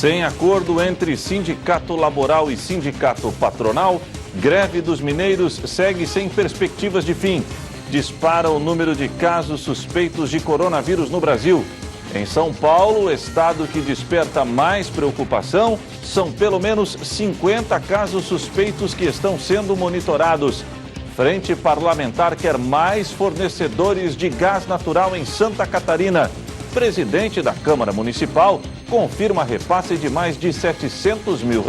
Sem acordo entre sindicato laboral e sindicato patronal, greve dos mineiros segue sem perspectivas de fim. Dispara o número de casos suspeitos de coronavírus no Brasil. Em São Paulo, o estado que desperta mais preocupação, são pelo menos 50 casos suspeitos que estão sendo monitorados. Frente Parlamentar quer mais fornecedores de gás natural em Santa Catarina. Presidente da Câmara Municipal confirma repasse de mais de R$700 mil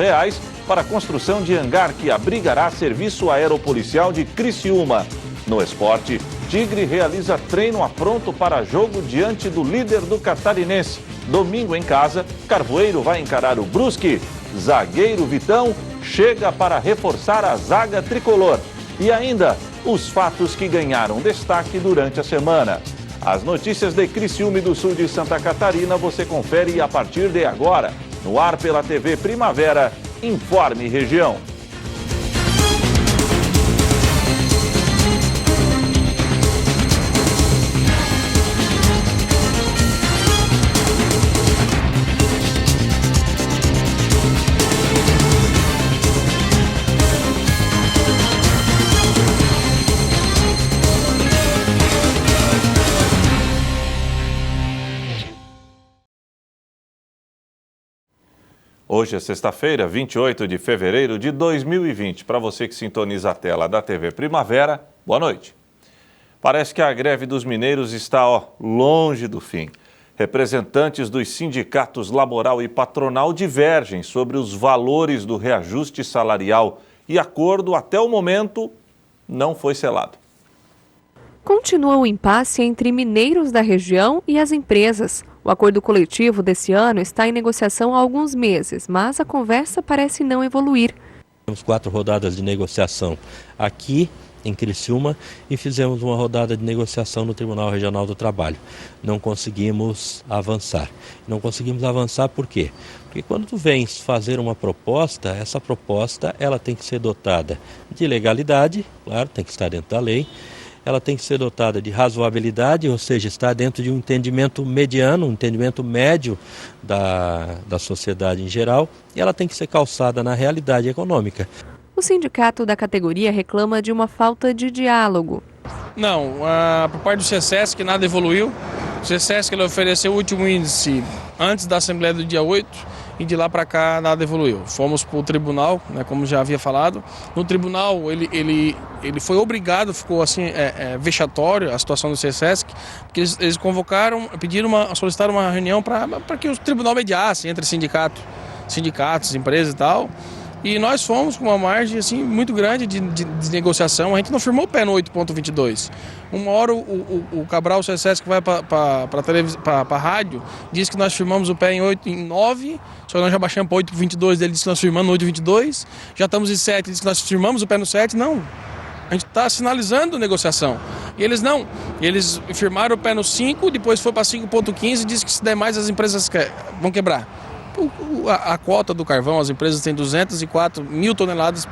para a construção de hangar que abrigará serviço aeropolicial de Criciúma. No esporte, Tigre realiza treino a pronto para jogo diante do líder do Catarinense. Domingo em casa, Carvoeiro vai encarar o Brusque. Zagueiro Vitão chega para reforçar a zaga tricolor. E ainda, os fatos que ganharam destaque durante a semana. As notícias de Criciúma e do sul de Santa Catarina você confere a partir de agora. No ar pela TV Primavera, Informe Região. Hoje é sexta-feira, 28 de fevereiro de 2020. Para você que sintoniza a tela da TV Primavera, boa noite. Parece que a greve dos mineiros está longe do fim. Representantes dos sindicatos laboral e patronal divergem sobre os valores do reajuste salarial e acordo, até o momento, não foi selado. Continua o impasse entre mineiros da região e as empresas. O acordo coletivo desse ano está em negociação há alguns meses, mas a conversa parece não evoluir. Temos 4 rodadas de negociação aqui em Criciúma e fizemos uma rodada de negociação no Tribunal Regional do Trabalho. Não conseguimos avançar. Não conseguimos avançar por quê? Porque quando tu vens fazer uma proposta, essa proposta ela tem que ser dotada de legalidade, claro, tem que estar dentro da lei. Ela tem que ser dotada de razoabilidade, ou seja, está dentro de um entendimento mediano, um entendimento médio da sociedade em geral, e ela tem que ser calçada na realidade econômica. O sindicato da categoria reclama de uma falta de diálogo. Não, por parte do CSESC nada evoluiu. O CSESC ele ofereceu o último índice antes da Assembleia do dia 8, e de lá para cá nada evoluiu. Fomos para o tribunal, né, como já havia falado. No tribunal ele foi obrigado, ficou assim vexatório a situação do CSESC, porque eles solicitaram uma reunião para que o tribunal mediasse entre sindicatos, empresas e tal. E nós fomos com uma margem assim, muito grande de negociação. A gente não firmou o pé no 8,22. Uma hora o Cabral, o CSESC, que vai para a rádio, diz que nós firmamos o pé em 9, só que nós já baixamos para 8,22, ele disse que nós firmamos no 8,22. Já estamos em 7, ele disse que nós firmamos o pé no 7. Não, a gente está sinalizando negociação. E eles não, eles firmaram o pé no 5, depois foi para 5,15 e disse que se der mais as empresas vão quebrar. A cota do carvão, as empresas têm 204 mil toneladas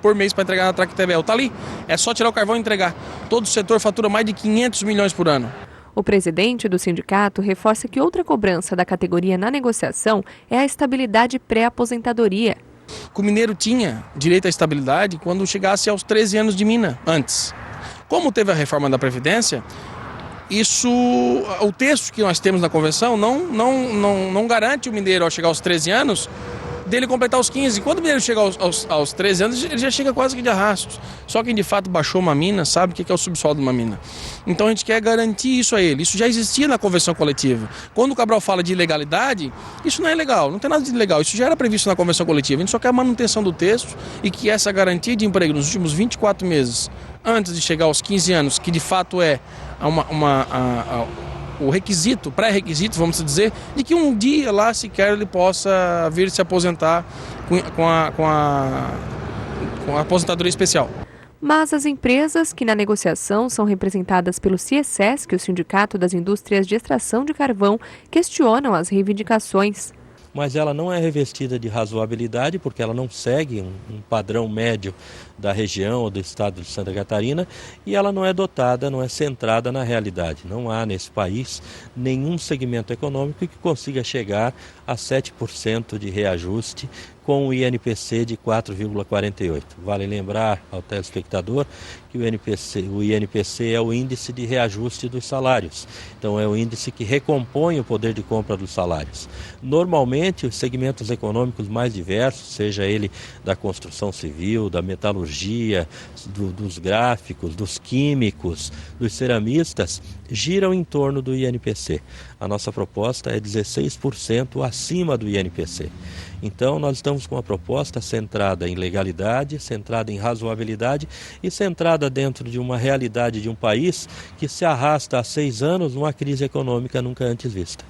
por mês para entregar na Tractebel. Está ali, é só tirar o carvão e entregar. Todo o setor fatura mais de 500 milhões por ano. O presidente do sindicato reforça que outra cobrança da categoria na negociação é a estabilidade pré-aposentadoria. O mineiro tinha direito à estabilidade quando chegasse aos 13 anos de mina, antes. Como teve a reforma da Previdência, o texto que nós temos na convenção não garante o mineiro, ao chegar aos 13 anos, dele completar os 15. Quando o mineiro chega aos 13 anos, ele já chega quase que de arrasto. Só quem de fato baixou uma mina sabe o que é o subsolo de uma mina. Então a gente quer garantir isso a ele. Isso já existia na convenção coletiva. Quando o Cabral fala de ilegalidade, isso não é legal, não tem nada de ilegal. Isso já era previsto na convenção coletiva. A gente só quer a manutenção do texto e que essa garantia de emprego nos últimos 24 meses, antes de chegar aos 15 anos, que de fato é o requisito, pré-requisito, vamos dizer, de que um dia lá sequer ele possa vir se aposentar com a aposentadoria especial. Mas as empresas que na negociação são representadas pelo CIESESC, o Sindicato das Indústrias de Extração de Carvão, questionam as reivindicações. mas ela não é revestida de razoabilidade, porque ela não segue um padrão médio da região ou do estado de Santa Catarina, e ela não é dotada, não é centrada na realidade. Não há nesse país nenhum segmento econômico que consiga chegar a 7% de reajuste com o INPC de 4,48. Vale lembrar ao telespectador que o INPC é o índice de reajuste dos salários. Então é o índice que recompõe o poder de compra dos salários. Normalmente os segmentos econômicos mais diversos, seja ele da construção civil, da metalurgia, dos gráficos, dos químicos, dos ceramistas, giram em torno do INPC. A nossa proposta é 16% acima do INPC. Então, nós estamos com uma proposta centrada em legalidade, centrada em razoabilidade e centrada dentro de uma realidade de um país que se arrasta há 6 anos numa crise econômica nunca antes vista.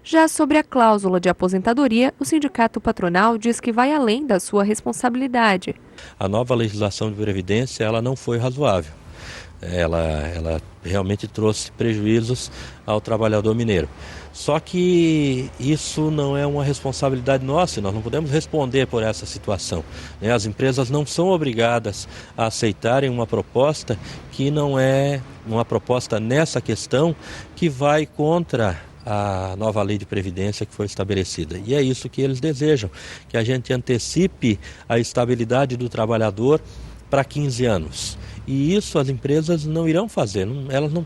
Já sobre a cláusula de aposentadoria, o sindicato patronal diz que vai além da sua responsabilidade. A nova legislação de previdência ela não foi razoável. Ela realmente trouxe prejuízos ao trabalhador mineiro. Só que isso não é uma responsabilidade nossa, nós não podemos responder por essa situação. As empresas não são obrigadas a aceitarem uma proposta que não é uma proposta nessa questão que vai contra a nova lei de previdência que foi estabelecida. E é isso que eles desejam, que a gente antecipe a estabilidade do trabalhador para 15 anos. E isso as empresas não irão fazer, elas não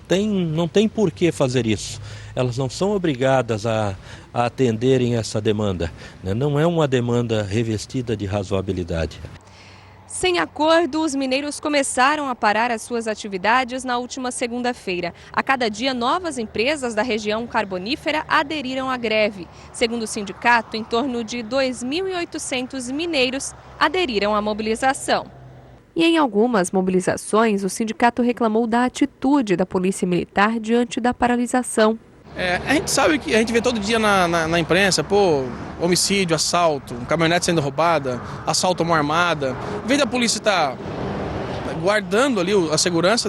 têm por que fazer isso. Elas não são obrigadas a atenderem essa demanda. Não é uma demanda revestida de razoabilidade. Sem acordo, os mineiros começaram a parar as suas atividades na última segunda-feira. A cada dia, novas empresas da região carbonífera aderiram à greve. Segundo o sindicato, em torno de 2.800 mineiros aderiram à mobilização. E em algumas mobilizações, o sindicato reclamou da atitude da Polícia Militar diante da paralisação. A gente sabe que a gente vê todo dia na imprensa, homicídio, assalto, caminhonete sendo roubada, assalto à mão armada. Em vez da polícia estar guardando ali a segurança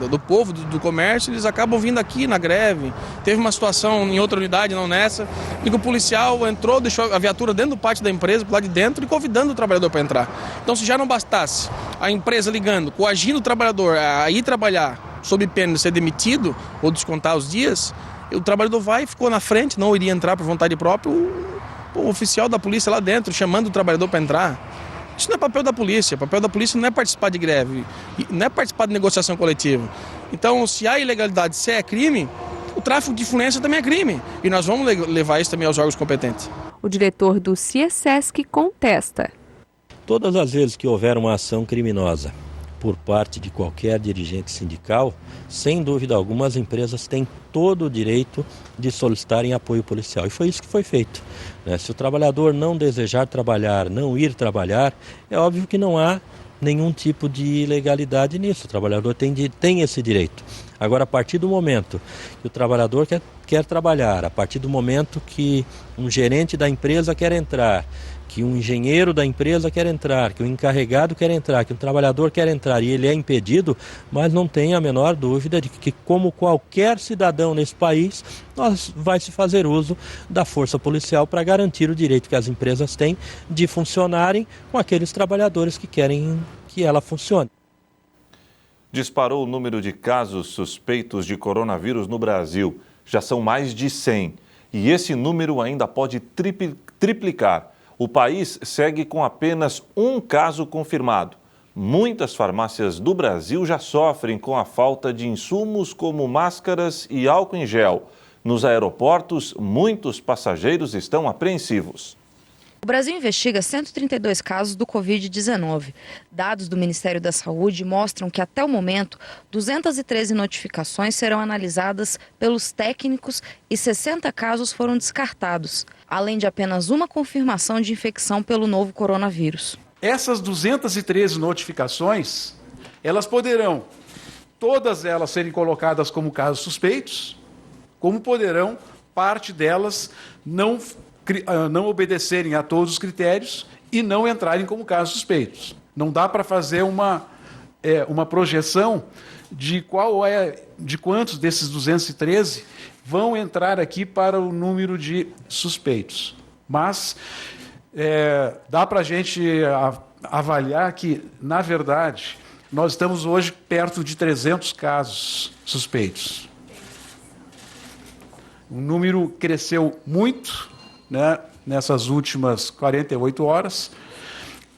do povo, do comércio, eles acabam vindo aqui na greve. Teve uma situação em outra unidade, não nessa, em que o policial entrou, deixou a viatura dentro do pátio da empresa, por lá de dentro, e convidando o trabalhador para entrar. Então, se já não bastasse a empresa ligando, coagindo o trabalhador a ir trabalhar sob pena de ser demitido ou descontar os dias, o trabalhador ficou na frente, não iria entrar por vontade própria, o oficial da polícia lá dentro, chamando o trabalhador para entrar. Isso não é papel da polícia. O papel da polícia não é participar de greve, não é participar de negociação coletiva. Então, se há ilegalidade, se é crime, o tráfico de influência também é crime. E nós vamos levar isso também aos órgãos competentes. O diretor do CIESESC contesta. Todas as vezes que houver uma ação criminosa por parte de qualquer dirigente sindical, sem dúvida alguma, as empresas têm todo o direito de solicitarem apoio policial. E foi isso que foi feito. Se o trabalhador não desejar trabalhar, não ir trabalhar, é óbvio que não há nenhum tipo de ilegalidade nisso. O trabalhador tem esse direito. Agora, a partir do momento que o trabalhador quer trabalhar, a partir do momento que um gerente da empresa quer entrar, que um engenheiro da empresa quer entrar, que um encarregado quer entrar, que um trabalhador quer entrar e ele é impedido, mas não tem a menor dúvida de que, como qualquer cidadão nesse país, vai se fazer uso da força policial para garantir o direito que as empresas têm de funcionarem com aqueles trabalhadores que querem que ela funcione. Disparou o número de casos suspeitos de coronavírus no Brasil. Já são mais de 100. E esse número ainda pode triplicar. O país segue com apenas um caso confirmado. Muitas farmácias do Brasil já sofrem com a falta de insumos como máscaras e álcool em gel. Nos aeroportos, muitos passageiros estão apreensivos. O Brasil investiga 132 casos do Covid-19. Dados do Ministério da Saúde mostram que, até o momento, 213 notificações serão analisadas pelos técnicos e 60 casos foram descartados, além de apenas uma confirmação de infecção pelo novo coronavírus. Essas 213 notificações, elas poderão, todas elas serem colocadas como casos suspeitos, como poderão, parte delas, não obedecerem a todos os critérios e não entrarem como casos suspeitos. Não dá para fazer uma projeção de de quantos desses 213 vão entrar aqui para o número de suspeitos. Mas dá para a gente avaliar que, na verdade, nós estamos hoje perto de 300 casos suspeitos. O número cresceu muito, né, nessas últimas 48 horas.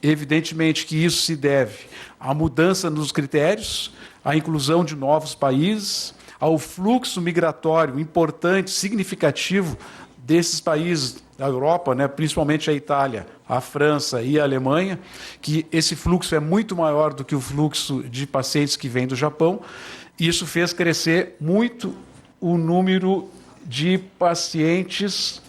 Evidentemente que isso se deve à mudança nos critérios, à inclusão de novos países, ao fluxo migratório importante, significativo desses países da Europa, né, principalmente a Itália, a França e a Alemanha, que esse fluxo é muito maior do que o fluxo de pacientes que vêm do Japão. Isso fez crescer muito o número de pacientes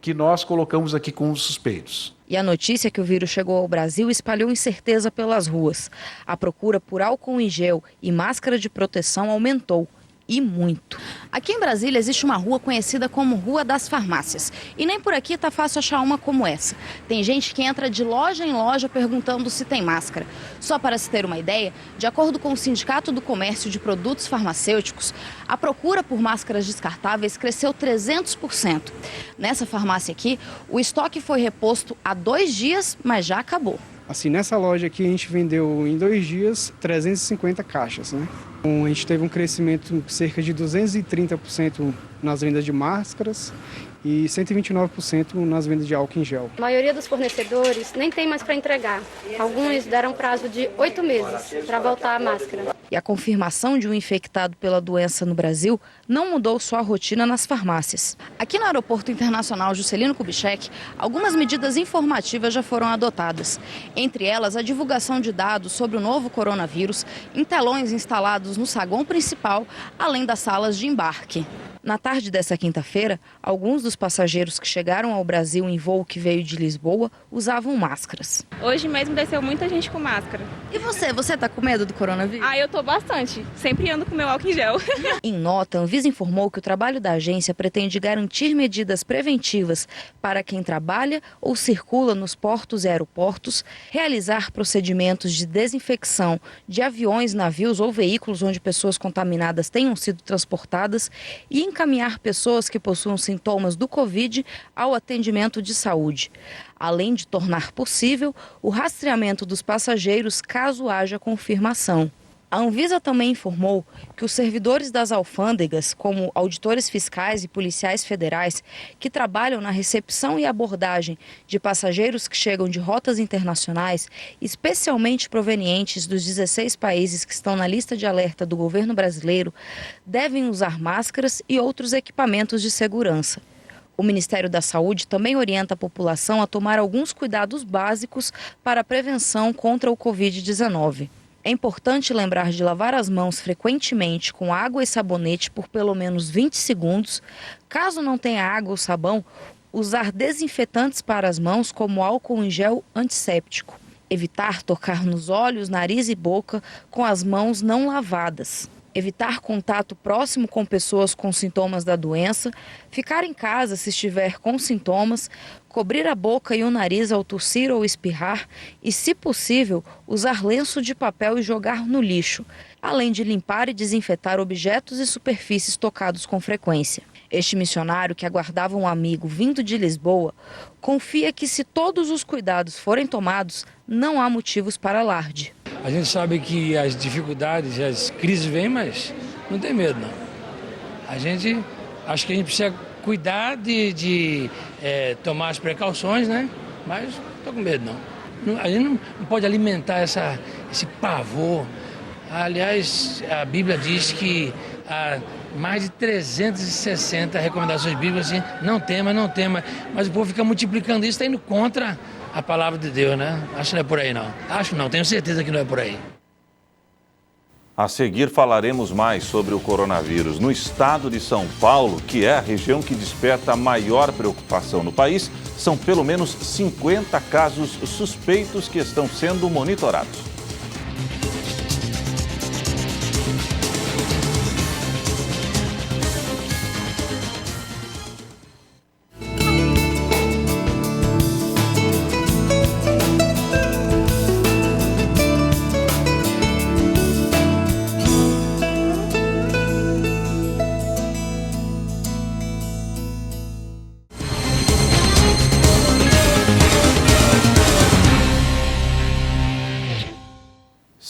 que nós colocamos aqui como suspeitos. E a notícia que o vírus chegou ao Brasil espalhou incerteza pelas ruas. A procura por álcool em gel e máscara de proteção aumentou. E muito. Aqui em Brasília existe uma rua conhecida como Rua das Farmácias. E nem por aqui está fácil achar uma como essa. Tem gente que entra de loja em loja perguntando se tem máscara. Só para se ter uma ideia, de acordo com o Sindicato do Comércio de Produtos Farmacêuticos, a procura por máscaras descartáveis cresceu 300%. Nessa farmácia aqui, o estoque foi reposto há 2 dias, mas já acabou. Assim, nessa loja aqui a gente vendeu em 2 dias 350 caixas, né? A gente teve um crescimento de cerca de 230% nas vendas de máscaras e 129% nas vendas de álcool em gel. A maioria dos fornecedores nem tem mais para entregar. Alguns deram prazo de 8 meses para voltar a máscara. E a confirmação de um infectado pela doença no Brasil não mudou só a rotina nas farmácias. Aqui no Aeroporto Internacional Juscelino Kubitschek, algumas medidas informativas já foram adotadas. Entre elas, a divulgação de dados sobre o novo coronavírus em telões instalados no saguão principal, além das salas de embarque. Na tarde dessa quinta-feira, alguns dos passageiros que chegaram ao Brasil em voo que veio de Lisboa usavam máscaras. Hoje mesmo desceu muita gente com máscara. E você tá com medo do coronavírus? Eu tô bastante. Sempre ando com meu álcool em gel. Em nota, a Anvisa informou que o trabalho da agência pretende garantir medidas preventivas para quem trabalha ou circula nos portos e aeroportos, realizar procedimentos de desinfecção de aviões, navios ou veículos onde pessoas contaminadas tenham sido transportadas e encaminhar pessoas que possuam sintomas do Covid ao atendimento de saúde, além de tornar possível o rastreamento dos passageiros caso haja confirmação. A Anvisa também informou que os servidores das alfândegas, como auditores fiscais e policiais federais, que trabalham na recepção e abordagem de passageiros que chegam de rotas internacionais, especialmente provenientes dos 16 países que estão na lista de alerta do governo brasileiro, devem usar máscaras e outros equipamentos de segurança. O Ministério da Saúde também orienta a população a tomar alguns cuidados básicos para a prevenção contra o Covid-19. É importante lembrar de lavar as mãos frequentemente com água e sabonete por pelo menos 20 segundos. Caso não tenha água ou sabão, usar desinfetantes para as mãos como álcool em gel antisséptico. Evitar tocar nos olhos, nariz e boca com as mãos não lavadas. Evitar contato próximo com pessoas com sintomas da doença, ficar em casa se estiver com sintomas, cobrir a boca e o nariz ao tossir ou espirrar e, se possível, usar lenço de papel e jogar no lixo, além de limpar e desinfetar objetos e superfícies tocados com frequência. Este missionário, que aguardava um amigo vindo de Lisboa, confia que, se todos os cuidados forem tomados, não há motivos para alarde. A gente sabe que as dificuldades, as crises vêm, mas não tem medo, não. Acho que a gente precisa cuidar de tomar as precauções, né? Mas não estou com medo, não. A gente não pode alimentar esse pavor. Aliás, a Bíblia diz que há mais de 360 recomendações bíblicas assim, não tema, mas o povo fica multiplicando isso, está indo contra a palavra de Deus, né? Acho que não é por aí, não. Acho não, tenho certeza que não é por aí. A seguir falaremos mais sobre o coronavírus. No estado de São Paulo, que é a região que desperta a maior preocupação no país, são pelo menos 50 casos suspeitos que estão sendo monitorados.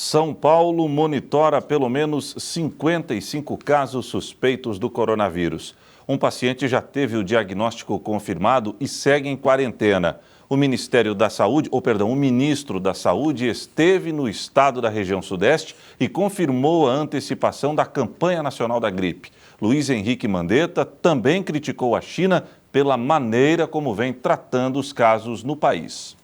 São Paulo monitora pelo menos 55 casos suspeitos do coronavírus. Um paciente já teve o diagnóstico confirmado e segue em quarentena. O ministro da Saúde esteve no estado da região sudeste e confirmou a antecipação da campanha nacional da gripe. Luiz Henrique Mandetta também criticou a China pela maneira como vem tratando os casos no país.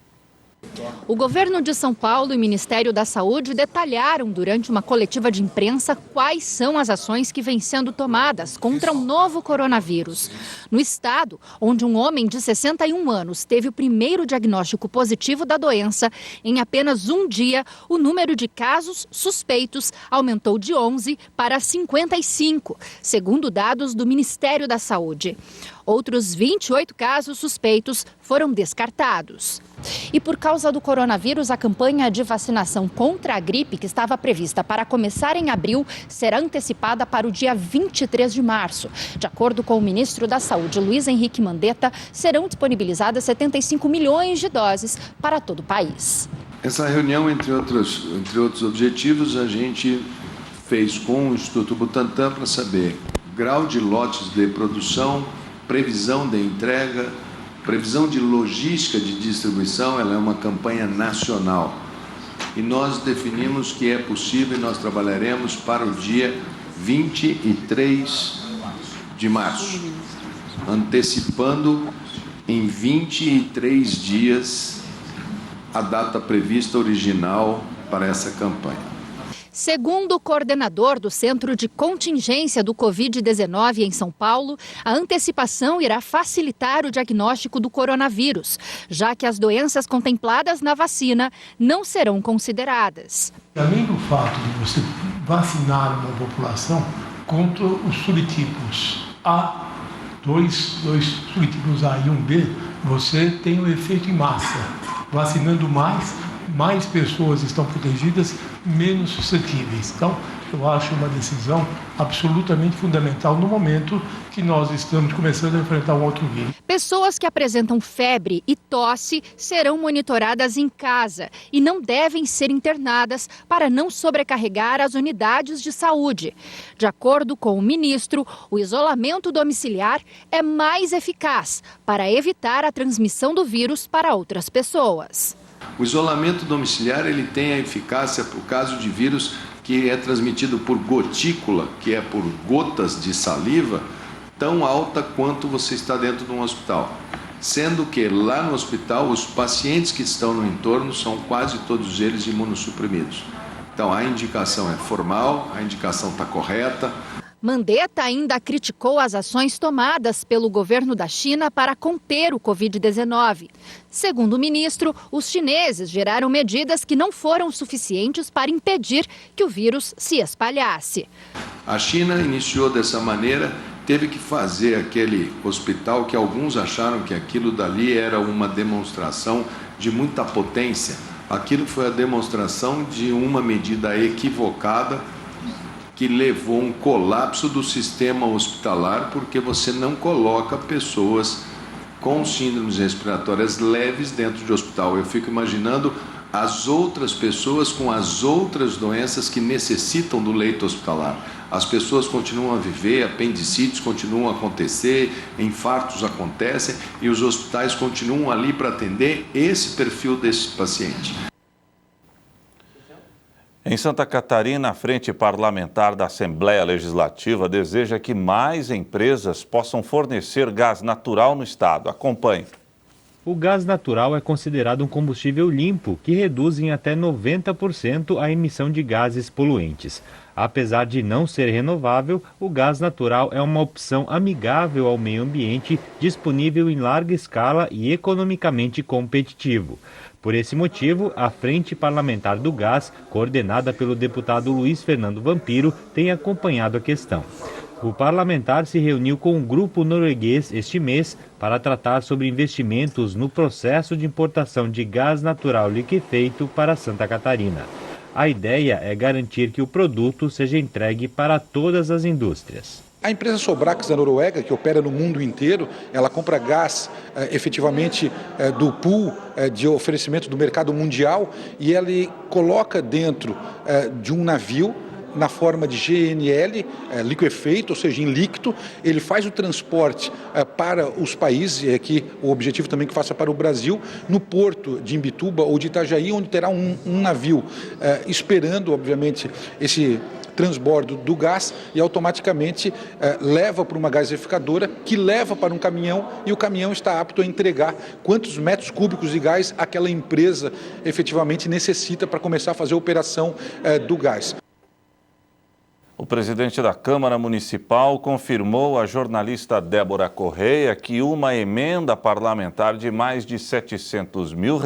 O governo de São Paulo e o Ministério da Saúde detalharam durante uma coletiva de imprensa quais são as ações que vêm sendo tomadas contra o novo coronavírus. No estado, onde um homem de 61 anos teve o primeiro diagnóstico positivo da doença, em apenas um dia, o número de casos suspeitos aumentou de 11 para 55, segundo dados do Ministério da Saúde. Outros 28 casos suspeitos foram descartados. E por causa do coronavírus, a campanha de vacinação contra a gripe, que estava prevista para começar em abril, será antecipada para o dia 23 de março. De acordo com o ministro da Saúde, Luiz Henrique Mandetta, serão disponibilizadas 75 milhões de doses para todo o país. Essa reunião, entre outros objetivos, a gente fez com o Instituto Butantan para saber grau de lotes de produção, previsão de entrega, previsão de logística de distribuição. Ela é uma campanha nacional. E nós definimos que é possível e nós trabalharemos para o dia 23 de março, antecipando em 23 dias a data prevista original para essa campanha. Segundo o coordenador do Centro de Contingência do Covid-19 em São Paulo, a antecipação irá facilitar o diagnóstico do coronavírus, já que as doenças contempladas na vacina não serão consideradas. Além do fato de você vacinar uma população contra os subtipos A, dois subtipos A e um B, você tem um efeito em massa. Vacinando mais pessoas estão protegidas, menos suscetíveis. Então, eu acho uma decisão absolutamente fundamental no momento que nós estamos começando a enfrentar um outro vírus. Pessoas que apresentam febre e tosse serão monitoradas em casa e não devem ser internadas para não sobrecarregar as unidades de saúde. De acordo com o ministro, o isolamento domiciliar é mais eficaz para evitar a transmissão do vírus para outras pessoas. O isolamento domiciliar ele tem a eficácia para o caso de vírus que é transmitido por gotícula, que é por gotas de saliva, tão alta quanto você está dentro de um hospital. Sendo que lá no hospital os pacientes que estão no entorno são quase todos eles imunossuprimidos. Então a indicação é formal, a indicação está correta. Mandetta ainda criticou as ações tomadas pelo governo da China para conter o Covid-19. Segundo o ministro, os chineses geraram medidas que não foram suficientes para impedir que o vírus se espalhasse. A China iniciou dessa maneira, teve que fazer aquele hospital que alguns acharam que aquilo dali era uma demonstração de muita potência. Aquilo foi a demonstração de uma medida equivocada que levou um colapso do sistema hospitalar, porque você não coloca pessoas com síndromes respiratórias leves dentro de hospital. Eu fico imaginando as outras pessoas com as outras doenças que necessitam do leito hospitalar. As pessoas continuam a viver, apendicites continuam a acontecer, infartos acontecem e os hospitais continuam ali para atender esse perfil desse paciente. Em Santa Catarina, a Frente Parlamentar da Assembleia Legislativa deseja que mais empresas possam fornecer gás natural no estado. Acompanhe. O gás natural é considerado um combustível limpo, que reduz em até 90% a emissão de gases poluentes. Apesar de não ser renovável, o gás natural é uma opção amigável ao meio ambiente, disponível em larga escala e economicamente competitivo. Por esse motivo, a Frente Parlamentar do Gás, coordenada pelo deputado Luiz Fernando Vampiro, tem acompanhado a questão. O parlamentar se reuniu com um grupo norueguês este mês para tratar sobre investimentos no processo de importação de gás natural liquefeito para Santa Catarina. A ideia é garantir que o produto seja entregue para todas as indústrias. A empresa Sobrax da Noruega, que opera no mundo inteiro, ela compra gás efetivamente do pool de oferecimento do mercado mundial e ela coloca dentro de um navio na forma de GNL, liquefeito, ou seja, em líquido. Ele faz o transporte para os países, e aqui o objetivo também que faça para o Brasil, no porto de Imbituba ou de Itajaí, onde terá um navio esperando, obviamente, esse transbordo do gás e automaticamente leva para uma gaseificadora que leva para um caminhão e o caminhão está apto a entregar quantos metros cúbicos de gás aquela empresa efetivamente necessita para começar a fazer a operação do gás. O presidente da Câmara Municipal confirmou à jornalista Débora Correia que uma emenda parlamentar de mais de R$700 mil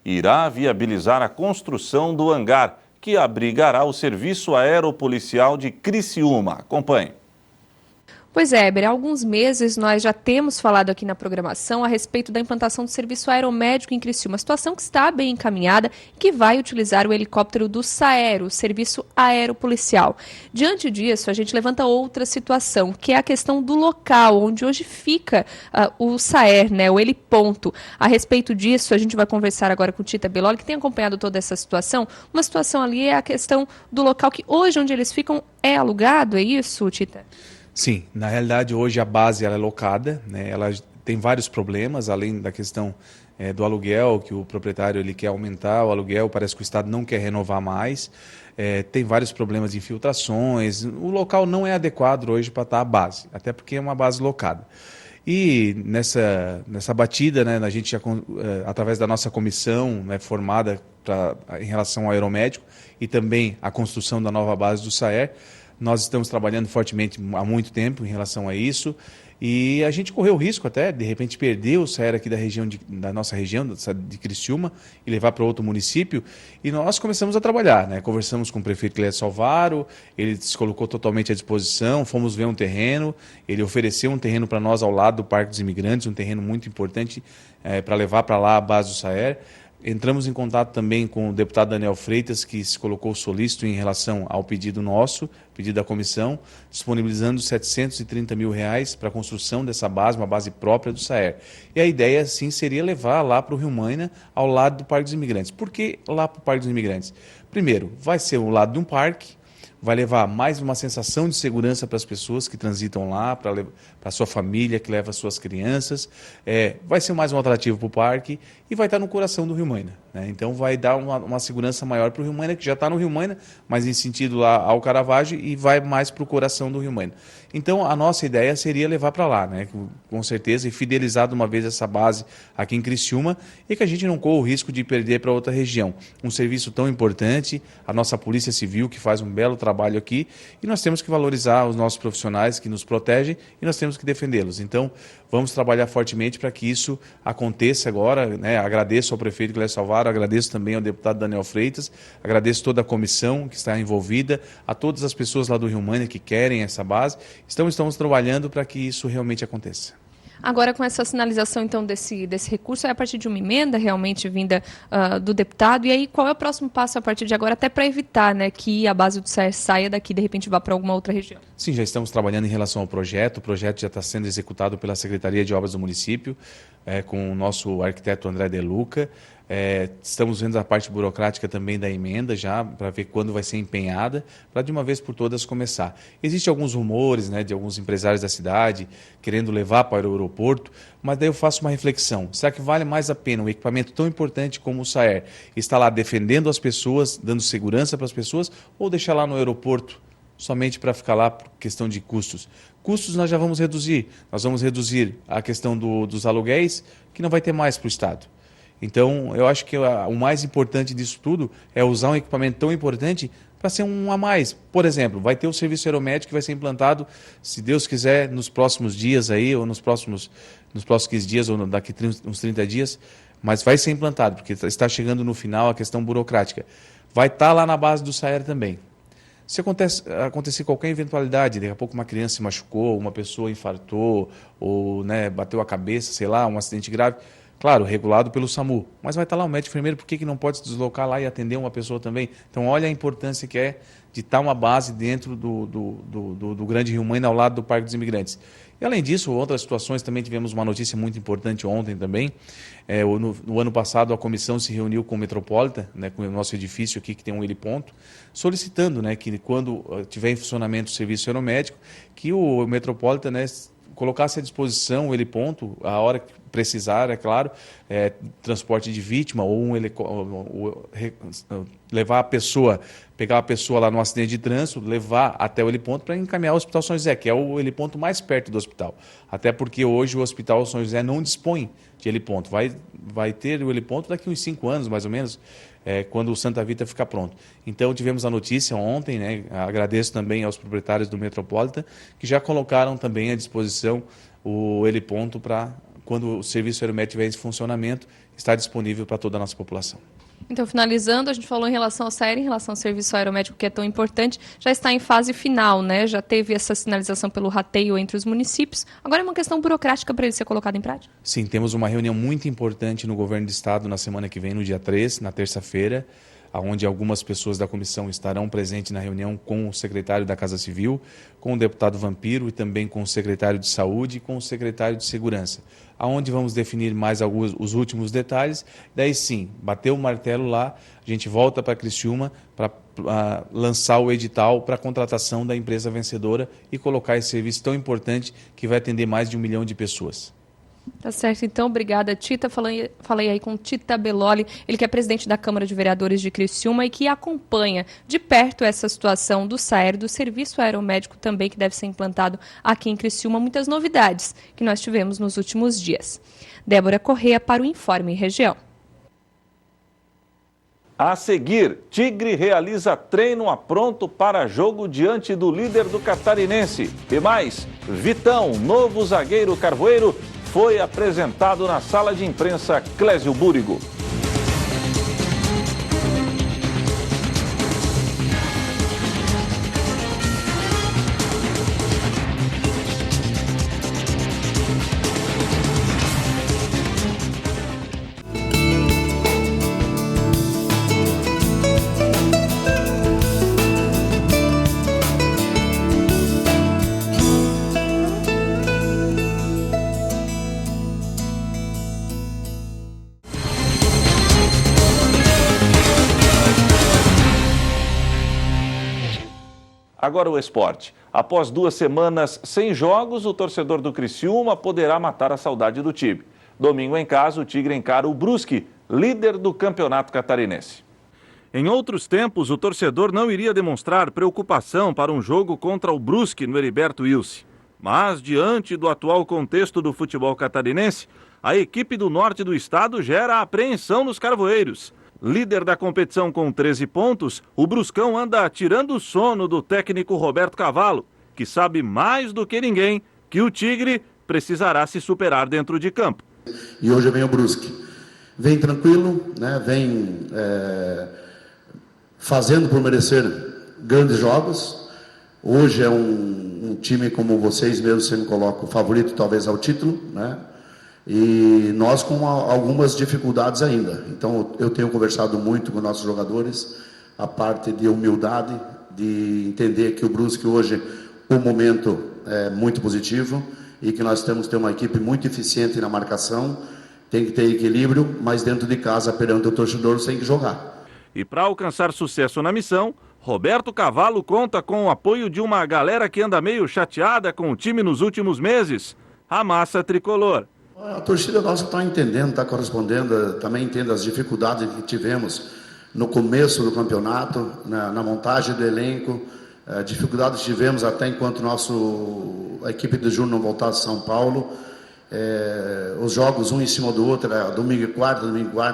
irá viabilizar a construção do hangar, que abrigará o Serviço Aeropolicial de Criciúma. Acompanhe. Pois é, Éber, há alguns meses nós já temos falado aqui na programação a respeito da implantação do serviço aeromédico em Criciúma, situação que está bem encaminhada e que vai utilizar o helicóptero do SAER, o Serviço Aeropolicial. Diante disso, a gente levanta outra situação, que é a questão do local onde hoje fica o SAER, né, o heliponto. A respeito disso, a gente vai conversar agora com o Tita Beloli, que tem acompanhado toda essa situação. Uma situação ali é a questão do local que hoje onde eles ficam é alugado, é isso, Tita? Sim, na realidade hoje a base ela é locada, né? Ela tem vários problemas, além da questão do aluguel, que o proprietário ele quer aumentar o aluguel, parece que o Estado não quer renovar mais, tem vários problemas de infiltrações, o local não é adequado hoje para estar a base, até porque é uma base locada. E nessa batida, né, a gente já, através da nossa comissão, né, formada em relação ao aeromédico e também a construção da nova base do SAER, nós estamos trabalhando fortemente há muito tempo em relação a isso e a gente correu o risco até, de repente, perder o SAER aqui da nossa região, de Criciúma, e levar para outro município. E nós começamos a trabalhar, né? Conversamos com o prefeito Clécio Salvaro, ele se colocou totalmente à disposição, fomos ver um terreno, ele ofereceu um terreno para nós ao lado do Parque dos Imigrantes, um terreno muito importante para levar para lá a base do SAER. Entramos em contato também com o deputado Daniel Freitas, que se colocou solícito em relação ao pedido nosso, pedido da comissão, disponibilizando R$730 mil para a construção dessa base, uma base própria do SAER. E a ideia, sim, seria levar lá para o Rio Maina, ao lado do Parque dos Imigrantes. Por que lá para o Parque dos Imigrantes? Primeiro, vai ser ao lado de um parque, vai levar mais uma sensação de segurança para as pessoas que transitam lá, para a sua família, que leva as suas crianças. Vai ser mais um atrativo para o parque e vai estar no coração do Rio Maina, né? Então vai dar uma segurança maior para o Rio Maina, que já está no Rio Maina, mas em sentido lá ao Caravaggio, e vai mais para o coração do Rio Maina. Então a nossa ideia seria levar para lá, né? Com certeza, e fidelizar de uma vez essa base aqui em Criciúma, e que a gente não corra o risco de perder para outra região. Um serviço tão importante, a nossa Polícia Civil, que faz um belo trabalho aqui, e nós temos que valorizar os nossos profissionais que nos protegem e nós temos que defendê-los. Então, vamos trabalhar fortemente para que isso aconteça agora, né? Agradeço ao prefeito Clécio Salvaro, agradeço também ao deputado Daniel Freitas, agradeço toda a comissão que está envolvida, a todas as pessoas lá do Rio Maina que querem essa base. Estamos trabalhando para que isso realmente aconteça. Agora, com essa sinalização, então, desse recurso, é a partir de uma emenda realmente vinda do deputado, e aí qual é o próximo passo a partir de agora, até para evitar, né, que a base do SAER saia daqui e de repente vá para alguma outra região? Sim, já estamos trabalhando em relação ao projeto, o projeto já está sendo executado pela Secretaria de Obras do município, com o nosso arquiteto André De Luca. Estamos vendo a parte burocrática também da emenda já, para ver quando vai ser empenhada, para de uma vez por todas começar. Existem alguns rumores, né, de alguns empresários da cidade querendo levar para o aeroporto, mas daí eu faço uma reflexão. Será que vale mais a pena um equipamento tão importante como o SAER estar lá defendendo as pessoas, dando segurança para as pessoas, ou deixar lá no aeroporto somente para ficar lá por questão de custos? Custos nós já vamos reduzir. Nós vamos reduzir a questão dos aluguéis, que não vai ter mais para o Estado. Então, eu acho que o mais importante disso tudo é usar um equipamento tão importante para ser um a mais. Por exemplo, vai ter o serviço aeromédico que vai ser implantado, se Deus quiser, nos próximos dias aí, ou nos próximos 15 dias, ou daqui uns 30 dias, mas vai ser implantado, porque está chegando no final a questão burocrática. Vai estar lá na base do SAER também. Se acontecer qualquer eventualidade, daqui a pouco uma criança se machucou, uma pessoa infartou, ou, né, bateu a cabeça, sei lá, um acidente grave, Claro, regulado pelo SAMU, mas vai estar lá o médico enfermeiro, por que não pode se deslocar lá e atender uma pessoa também? Então olha a importância que é de estar uma base dentro do Grande Rio Maina, ao lado do Parque dos Imigrantes. E além disso, outras situações, também tivemos uma notícia muito importante ontem também. No ano passado a comissão se reuniu com o Metropolitan, né, com o nosso edifício aqui que tem um heliponto, solicitando, né, que quando tiver em funcionamento o serviço aeromédico, que o Metropolitan, né, colocasse à disposição o heliponto, a hora que precisar, é claro, transporte de vítima ou levar a pessoa, pegar a pessoa lá no acidente de trânsito, levar até o heliponto para encaminhar ao Hospital São José, que é o heliponto mais perto do hospital. Até porque hoje o Hospital São José não dispõe de heliponto. Vai ter o heliponto daqui uns 5 anos, mais ou menos, quando o Santa Vita ficar pronto. Então tivemos a notícia ontem, né? Agradeço também aos proprietários do Metropolitan, que já colocaram também à disposição o heliponto para, quando o serviço aeromédico estiver em funcionamento, estar disponível para toda a nossa população. Então, finalizando, a gente falou em relação ao SAER, em relação ao serviço aeromédico, que é tão importante, já está em fase final, né? Já teve essa sinalização pelo rateio entre os municípios. Agora é uma questão burocrática para ele ser colocado em prática? Sim, temos uma reunião muito importante no Governo do Estado na semana que vem, no dia 3, na terça-feira, onde algumas pessoas da comissão estarão presentes na reunião com o secretário da Casa Civil, com o deputado Vampiro e também com o secretário de Saúde e com o secretário de Segurança, aonde vamos definir mais os últimos detalhes. Daí sim, bateu o martelo lá, a gente volta para Criciúma para lançar o edital para a contratação da empresa vencedora e colocar esse serviço tão importante que vai atender mais de 1 milhão de pessoas. Tá certo, então, obrigada, Tita. Falei aí com Tita Belloli, ele que é presidente da Câmara de Vereadores de Criciúma e que acompanha de perto essa situação do SAER, do Serviço Aeromédico também, que deve ser implantado aqui em Criciúma. Muitas novidades que nós tivemos nos últimos dias. Débora Corrêa para o Informe Região. A seguir, Tigre realiza treino a pronto para jogo diante do líder do Catarinense. E mais, Vitão, novo zagueiro carvoeiro, foi apresentado na sala de imprensa Clésio Búrigo. Agora o esporte. Após 2 semanas sem jogos, o torcedor do Criciúma poderá matar a saudade do time. Domingo em casa, o Tigre encara o Brusque, líder do campeonato catarinense. Em outros tempos, o torcedor não iria demonstrar preocupação para um jogo contra o Brusque no Heriberto Wilson. Mas, diante do atual contexto do futebol catarinense, a equipe do norte do estado gera apreensão nos carvoeiros. Líder da competição com 13 pontos, o Bruscão anda tirando o sono do técnico Roberto Cavalo, que sabe mais do que ninguém que o Tigre precisará se superar dentro de campo. E hoje vem o Brusque. Vem tranquilo, né? Vem fazendo por merecer grandes jogos. Hoje é um time, como vocês mesmos sempre colocam, favorito talvez ao título, né? E nós com algumas dificuldades ainda. Então eu tenho conversado muito com nossos jogadores, a parte de humildade, de entender que o Brusque hoje, o momento é muito positivo e que nós temos que ter uma equipe muito eficiente na marcação, tem que ter equilíbrio, mas dentro de casa, perante o torcedor, tem que jogar. E para alcançar sucesso na missão, Roberto Cavalo conta com o apoio de uma galera que anda meio chateada com o time nos últimos meses, a massa tricolor. A torcida nossa está entendendo, está correspondendo, também entende as dificuldades que tivemos no começo do campeonato, na montagem do elenco, dificuldades tivemos até enquanto a equipe do Júnior não voltasse a São Paulo, os jogos um em cima do outro, domingo e quarta,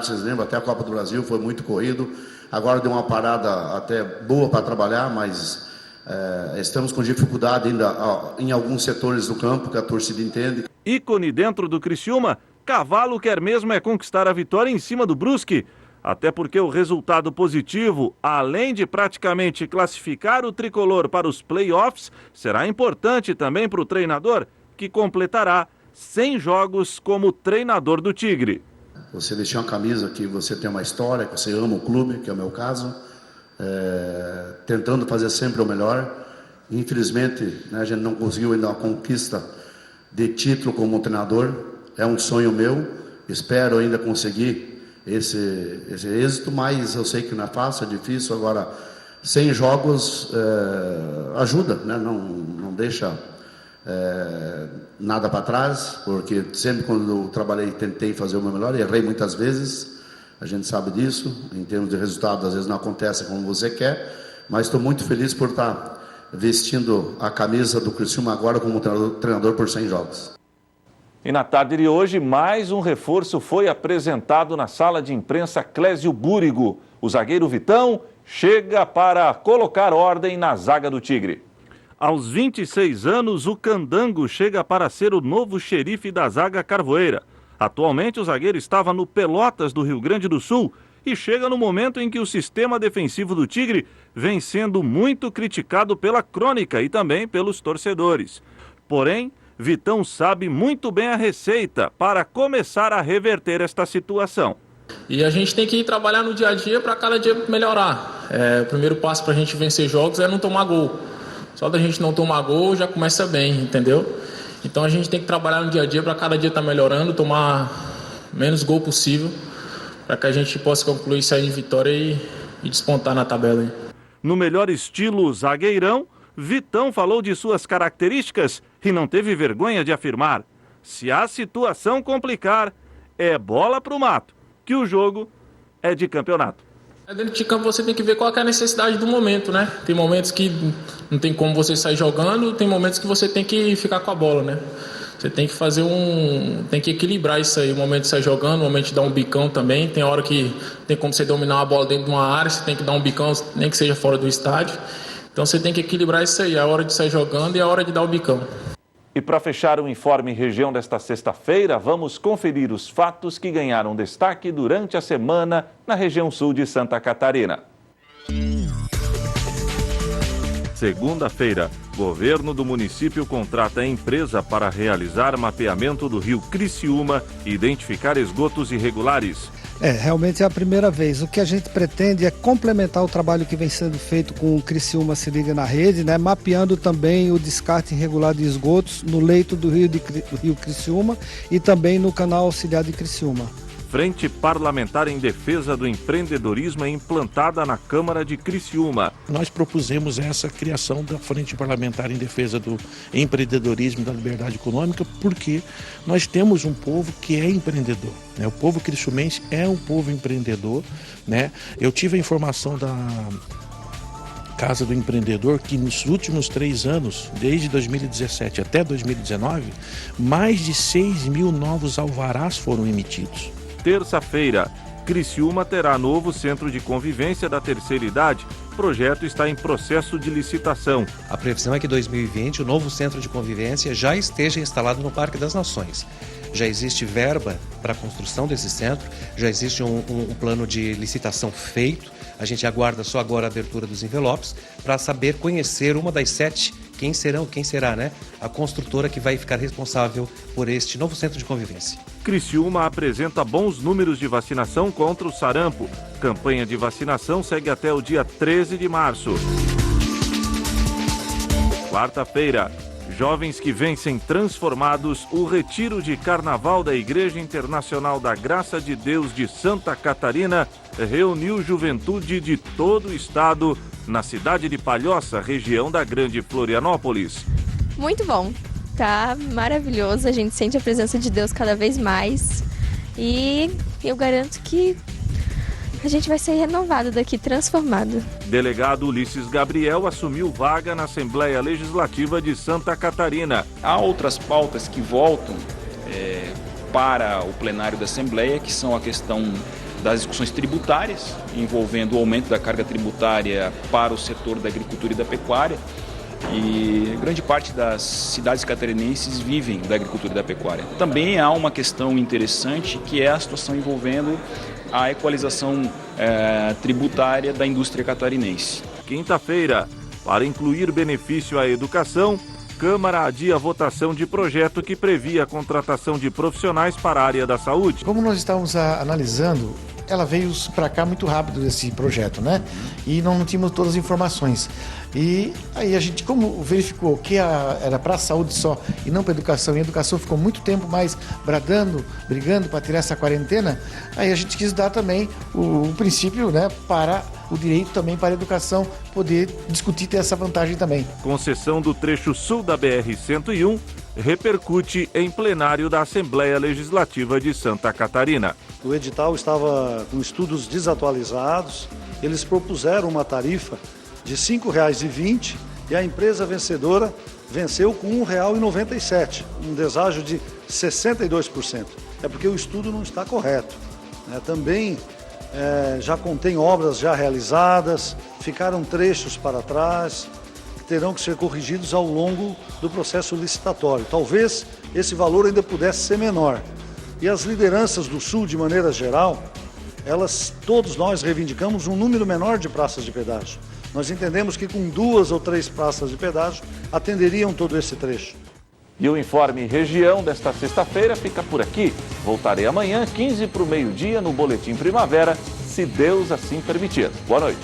vocês lembram, até a Copa do Brasil foi muito corrido, agora deu uma parada até boa para trabalhar, mas estamos com dificuldade ainda em alguns setores do campo que a torcida entende. Ícone dentro do Criciúma, Cavalo quer mesmo conquistar a vitória em cima do Brusque, até porque o resultado positivo, além de praticamente classificar o tricolor para os play-offs, será importante também para o treinador, que completará 100 jogos como treinador do Tigre. Você vestir uma camisa que você tem uma história, que você ama o clube, que é o meu caso, tentando fazer sempre o melhor. Infelizmente, né, a gente não conseguiu ainda uma conquista de título como treinador. É um sonho meu, espero ainda conseguir esse êxito, mas eu sei que não é fácil, é difícil. Agora, 100 jogos ajuda, né? Não deixa nada para trás, porque sempre quando eu trabalhei tentei fazer o meu melhor, errei muitas vezes, a gente sabe disso, em termos de resultado às vezes não acontece como você quer, mas estou muito feliz por estar vestindo a camisa do Criciúma agora como treinador por 100 jogos. E na tarde de hoje, mais um reforço foi apresentado na sala de imprensa Clésio Búrigo. O zagueiro Vitão chega para colocar ordem na zaga do Tigre. Aos 26 anos, o Candango chega para ser o novo xerife da zaga carvoeira. Atualmente, o zagueiro estava no Pelotas do Rio Grande do Sul e chega no momento em que o sistema defensivo do Tigre vem sendo muito criticado pela crônica e também pelos torcedores. Porém, Vitão sabe muito bem a receita para começar a reverter esta situação. E a gente tem que trabalhar no dia a dia para cada dia melhorar. O primeiro passo para a gente vencer jogos é não tomar gol. Só da gente não tomar gol já começa bem, entendeu? Então a gente tem que trabalhar no dia a dia para cada dia estar melhorando, tomar menos gol possível, para que a gente possa concluir, sair de vitória e despontar na tabela. No melhor estilo zagueirão, Vitão falou de suas características e não teve vergonha de afirmar: se a situação complicar, é bola pro mato, que o jogo é de campeonato. Dentro de campo você tem que ver qual é a necessidade do momento, né? Tem momentos que não tem como você sair jogando, tem momentos que você tem que ficar com a bola, né? Você tem que tem que equilibrar isso aí, o momento de sair jogando, o momento de dar um bicão também. Tem hora que tem como você dominar uma bola dentro de uma área, você tem que dar um bicão, nem que seja fora do estádio. Então você tem que equilibrar isso aí, a hora de sair jogando e a hora de dar o bicão. E para fechar o Informe Região desta sexta-feira, vamos conferir os fatos que ganharam destaque durante a semana na região sul de Santa Catarina. Segunda-feira, governo do município contrata a empresa para realizar mapeamento do rio Criciúma e identificar esgotos irregulares. Realmente é a primeira vez. O que a gente pretende é complementar o trabalho que vem sendo feito com o Criciúma Se Liga na Rede, né? Mapeando também o descarte irregular de esgotos no leito do rio Criciúma e também no canal auxiliar de Criciúma. Frente Parlamentar em Defesa do Empreendedorismo é implantada na Câmara de Criciúma. Nós propusemos essa criação da Frente Parlamentar em Defesa do Empreendedorismo e da Liberdade Econômica porque nós temos um povo que é empreendedor, né? O povo criciumense é um povo empreendedor, né? Eu tive a informação da Casa do Empreendedor que nos últimos 3 anos, desde 2017 até 2019, mais de 6 mil novos alvarás foram emitidos. Terça-feira, Criciúma terá novo centro de convivência da terceira idade. O projeto está em processo de licitação. A previsão é que em 2020 o novo centro de convivência já esteja instalado no Parque das Nações. Já existe verba para a construção desse centro, já existe um plano de licitação feito. A gente aguarda só agora a abertura dos envelopes para saber conhecer uma das 7, quem será, né? A construtora que vai ficar responsável por este novo centro de convivência. Criciúma apresenta bons números de vacinação contra o sarampo. Campanha de vacinação segue até o dia 13 de março. Quarta-feira, jovens que vencem transformados, o retiro de carnaval da Igreja Internacional da Graça de Deus de Santa Catarina reuniu juventude de todo o estado na cidade de Palhoça, região da Grande Florianópolis. Muito bom, tá maravilhoso, a gente sente a presença de Deus cada vez mais e eu garanto que a gente vai ser renovado daqui, transformado. Delegado Ulisses Gabriel assumiu vaga na Assembleia Legislativa de Santa Catarina. Há outras pautas que voltam para o plenário da Assembleia, que são a questão das discussões tributárias, envolvendo o aumento da carga tributária para o setor da agricultura e da pecuária. E grande parte das cidades catarinenses vivem da agricultura e da pecuária. Também há uma questão interessante que é a situação envolvendo a equalização tributária da indústria catarinense. Quinta-feira, para incluir benefício à educação, Câmara adia a votação de projeto que previa a contratação de profissionais para a área da saúde. Como nós estávamos analisando, ela veio para cá muito rápido esse projeto, né? E não tínhamos todas as informações. E aí a gente, como verificou que era para a saúde só e não para a educação, e a educação ficou muito tempo mais brigando para tirar essa quarentena, aí a gente quis dar também o princípio, né, para o direito também para a educação poder discutir, ter essa vantagem também. Concessão do trecho sul da BR-101 repercute em plenário da Assembleia Legislativa de Santa Catarina. O edital estava com estudos desatualizados, eles propuseram uma tarifa de R$ 5,20 e a empresa vencedora venceu com R$ 1,97, um deságio de 62%. É porque o estudo não está correto. Também já contém obras já realizadas, ficaram trechos para trás, que terão que ser corrigidos ao longo do processo licitatório. Talvez esse valor ainda pudesse ser menor. E as lideranças do Sul, de maneira geral, todos nós reivindicamos um número menor de praças de pedágio. Nós entendemos que com 2 ou 3 praças de pedágio atenderiam todo esse trecho. E o Informe Região desta sexta-feira fica por aqui. Voltarei amanhã, 15 para o meio-dia, no Boletim Primavera, se Deus assim permitir. Boa noite.